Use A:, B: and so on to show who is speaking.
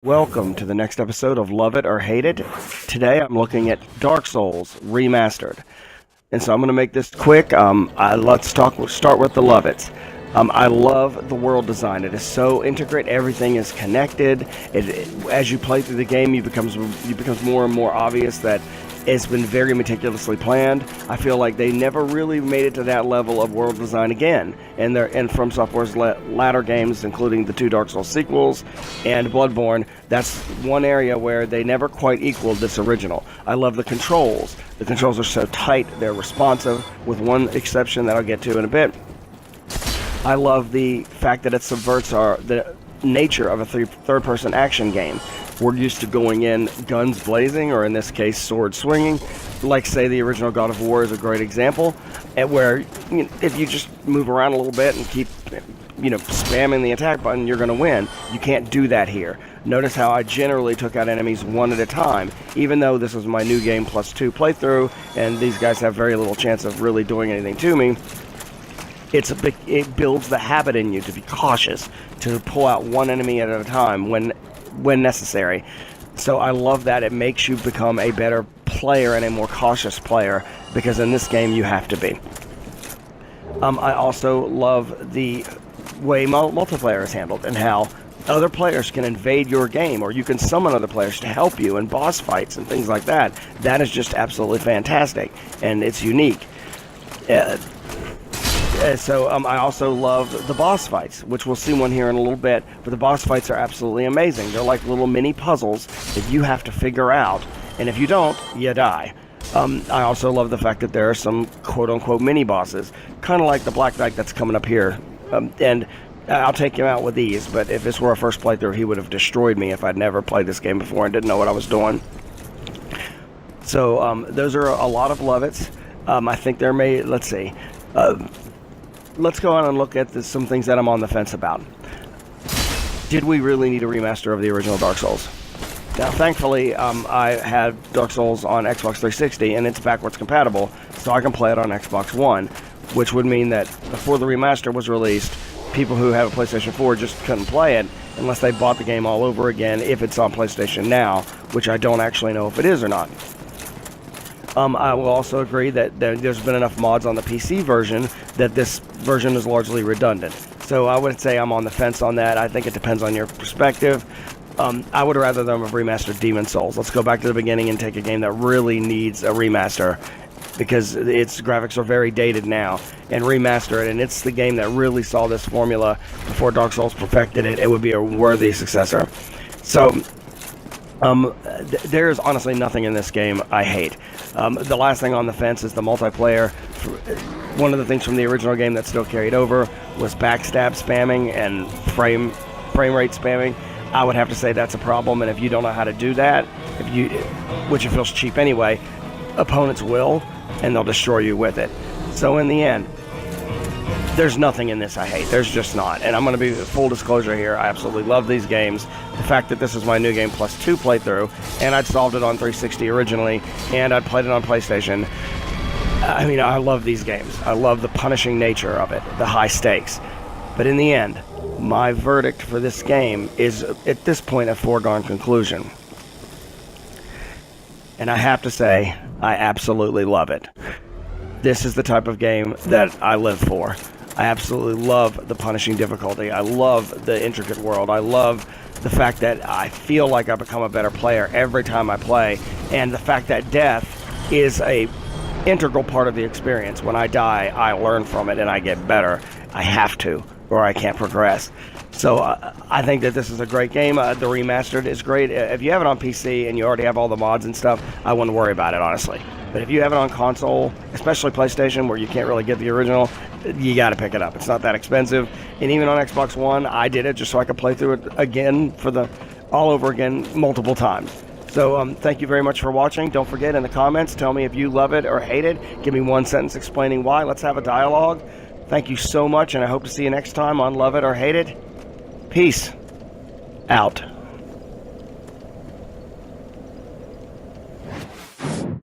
A: Welcome to the next episode of Love It or Hate It. Today I'm looking at Dark Souls Remastered. And so I'm going to make this quick. Let's start with the Love It. I love the world design. It is so integrated. Everything is connected. As you play through the game, it becomes more and more obvious that it's been very meticulously planned. I feel like they never really made it to that level of world design again. And From Software's latter games, including the 2 Dark Souls sequels and Bloodborne, that's one area where they never quite equaled this original. I love the controls. The controls are so tight, they're responsive, with one exception that I'll get to in a bit. I love the fact that it subverts the nature of a third-person action game. We're used to going in guns blazing, or in this case, sword swinging. Like, say, the original God of War is a great example, where if you just move around a little bit and keep, spamming the attack button, you're going to win. You can't do that here. Notice how I generally took out enemies one at a time, even though this was my new game plus 2 playthrough, and these guys have very little chance of really doing anything to me. It builds the habit in you to be cautious, to pull out one enemy at a time when necessary. So I love that. It makes you become a better player and a more cautious player, because in this game you have to be. I also love the way multiplayer is handled, and how other players can invade your game, or you can summon other players to help you in boss fights and things like that. That is just absolutely fantastic, and it's unique. I also love the boss fights, which we'll see one here in a little bit, but the boss fights are absolutely amazing. They're like little mini puzzles that you have to figure out, and if you don't, you die. I also love the fact that there are some quote-unquote mini-bosses, kind of like the Black Knight that's coming up here, and I'll take him out with ease, but if this were a first playthrough, he would have destroyed me if I'd never played this game before and didn't know what I was doing. So those are a lot of love-its. I think there may, let's see, let's go on and look at some things that I'm on the fence about. Did we really need a remaster of the original Dark Souls? Now, thankfully, I had Dark Souls on Xbox 360, and it's backwards compatible, so I can play it on Xbox One, which would mean that before the remaster was released, people who have a PlayStation 4 just couldn't play it unless they bought the game all over again if it's on PlayStation Now, which I don't actually know if it is or not. I will also agree that there's been enough mods on the PC version that this version is largely redundant. So I would say I'm on the fence on that. I think it depends on your perspective. I would rather them have remastered Demon Souls. Let's go back to the beginning and take a game that really needs a remaster, because its graphics are very dated now, and remaster it. And it's the game that really saw this formula before Dark Souls perfected it. It would be a worthy successor. So there is honestly nothing in this game I hate. The last thing on the fence is the multiplayer. One of the things from the original game that still carried over was backstab spamming and frame rate spamming. I would have to say that's a problem, and if you don't know how to do that, which it feels cheap anyway, opponents will, and they'll destroy you with it. So in the end, there's nothing in this I hate. There's just not. And I'm going to be full disclosure here. I absolutely love these games. The fact that this is my new game plus 2 playthrough, and I'd solved it on 360 originally, and I'd played it on PlayStation. I mean, I love these games. I love the punishing nature of it, the high stakes. But in the end, my verdict for this game is, at this point, a foregone conclusion. And I have to say, I absolutely love it. This is the type of game that I live for. I absolutely love the punishing difficulty. I love the intricate world. I love the fact that I feel like I become a better player every time I play, and the fact that death is a integral part of the experience. When I die, I learn from it and I get better. I have to, or I can't progress. So I think that this is a great game. The remastered is great. If you have it on PC and you already have all the mods and stuff, I wouldn't worry about it, honestly. But if you have it on console, especially PlayStation, where you can't really get the original, you got to pick it up. It's not that expensive. And even on Xbox One, I did it just so I could play through it again all over again multiple times. So thank you very much for watching. Don't forget, in the comments, tell me if you love it or hate it. Give me one sentence explaining why. Let's have a dialogue. Thank you so much, and I hope to see you next time on Love It or Hate It. Peace out.